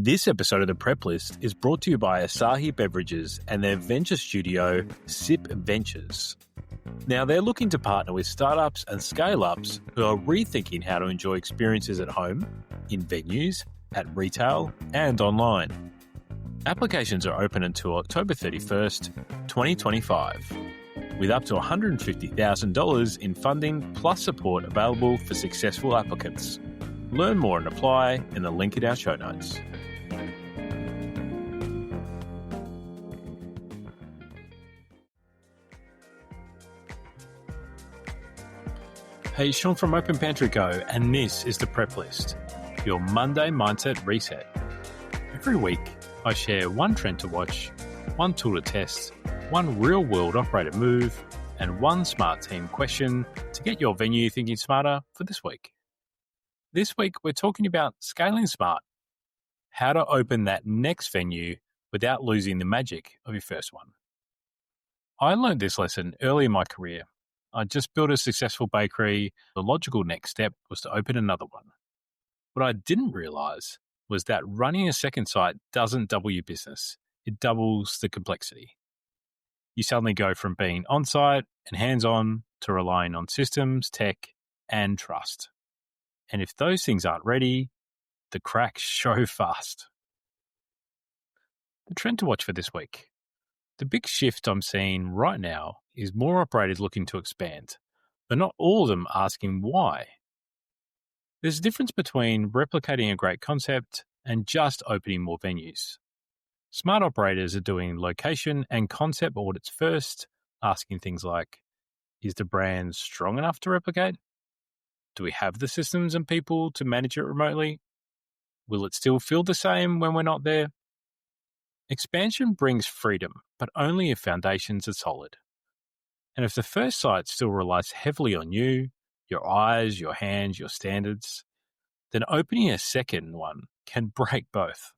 This episode of the Prep List is brought to you by Asahi Beverages and their venture studio, Sip Ventures. Now, they're looking to partner with startups and scale-ups who are rethinking how to enjoy experiences at home, in venues, at retail, and online. Applications are open until October 31st, 2025, with up to $150,000 in funding plus support available for successful applicants. Learn more and apply in the link in our show notes. Hey, Shaun from Open Pantry Co, and this is the Prep List, your Monday mindset reset. Every week, I share one trend to watch, one tool to test, one real-world operator move, and one smart team question to get your venue thinking smarter for this week. This week, we're talking about scaling smart, how to open that next venue without losing the magic of your first one. I learned this lesson early in my career. I just built a successful bakery. The logical next step was to open another one. What I didn't realize was that running a second site doesn't double your business. It doubles the complexity. You suddenly go from being on-site and hands-on to relying on systems, tech, and trust. And if those things aren't ready, the cracks show fast. The trend to watch for this week. The big shift I'm seeing right now is more operators looking to expand, but not all of them asking why. There's a difference between replicating a great concept and just opening more venues. Smart operators are doing location and concept audits first, asking things like, is the brand strong enough to replicate? Do we have the systems and people to manage it remotely? Will it still feel the same when we're not there? Expansion brings freedom, but only if foundations are solid. And if the first site still relies heavily on you, your eyes, your hands, your standards, then opening a second one can break both.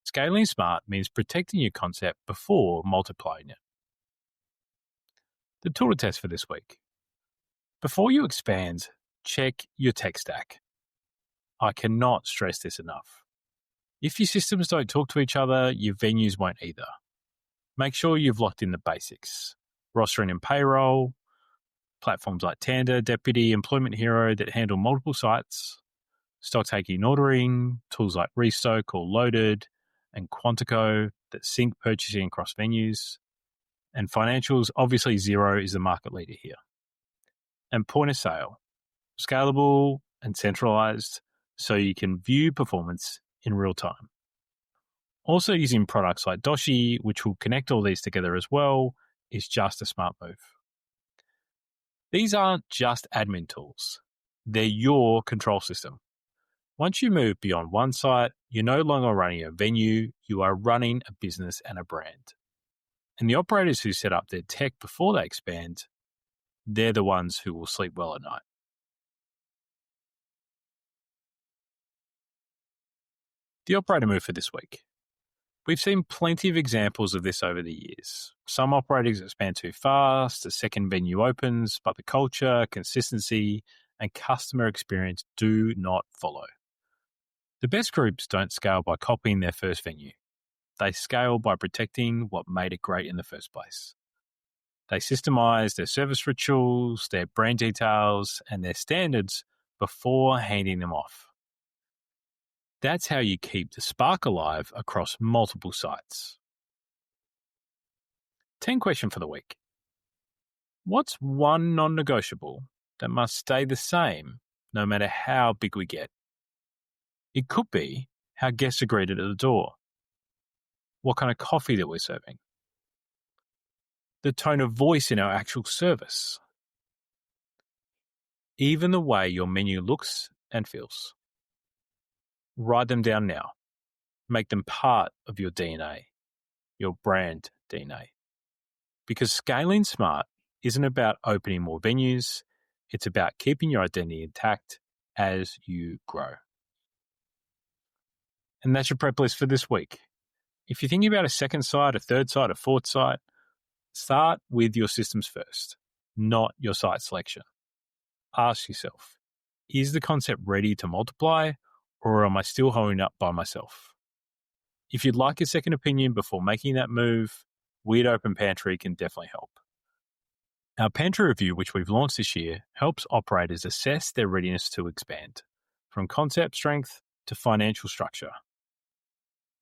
Scaling smart means protecting your concept before multiplying it. The tool to test for this week. Before you expand, check your tech stack. I cannot stress this enough. If your systems don't talk to each other, your venues won't either. Make sure you've locked in the basics. Rostering and payroll, platforms like Tanda, Deputy, Employment Hero that handle multiple sites, stock taking and ordering, tools like Restock or Loaded, and Quantico that sync purchasing across venues. And financials, obviously Xero is the market leader here. And point of sale, scalable and centralized so you can view performance in real time. Also using products like Doshi, which will connect all these together as well, is just a smart move. These aren't just admin tools. They're your control system. Once you move beyond one site, you're no longer running a venue, you are running a business and a brand. And the operators who set up their tech before they expand, they're the ones who will sleep well at night. The operator move for this week. We've seen plenty of examples of this over the years. Some operators expand too fast, a second venue opens, but the culture, consistency, and customer experience do not follow. The best groups don't scale by copying their first venue. They scale by protecting what made it great in the first place. They systemize their service rituals, their brand details, and their standards before handing them off. That's how you keep the spark alive across multiple sites. 10 question for the week. What's one non-negotiable that must stay the same no matter how big we get? It could be how guests are greeted at the door, what kind of coffee that we're serving, the tone of voice in our actual service, even the way your menu looks and feels. Write them down now. Make them part of your DNA, your brand DNA. Because scaling smart isn't about opening more venues, it's about keeping your identity intact as you grow. And that's your prep list for this week. If you're thinking about a second site, a third site, a fourth site, start with your systems first, not your site selection. Ask yourself, is the concept ready to multiply, or am I still holding up by myself? If you'd like a second opinion before making that move, Weird Open Pantry can definitely help. Our pantry review, which we've launched this year, helps operators assess their readiness to expand, from concept strength to financial structure.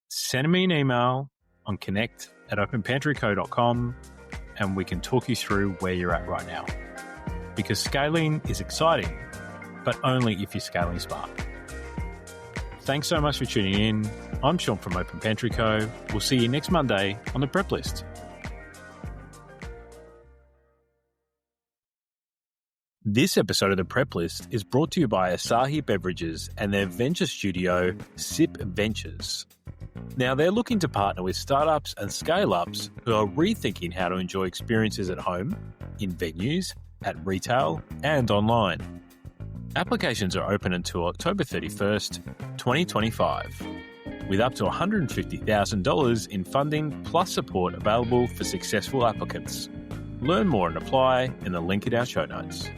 Send me an email on connect@openpantryco.com and we can talk you through where you're at right now. Because scaling is exciting, but only if you're scaling smart. Thanks so much for tuning in. I'm Shaun from Open Pantry Co. We'll see you next Monday on the Prep List. This episode of the Prep List is brought to you by Asahi Beverages and their venture studio, Sip Ventures. Now, they're looking to partner with startups and scale-ups who are rethinking how to enjoy experiences at home, in venues, at retail, and online. Applications are open until October 31st, 2025, with up to $150,000 in funding plus support available for successful applicants. Learn more and apply in the link in our show notes.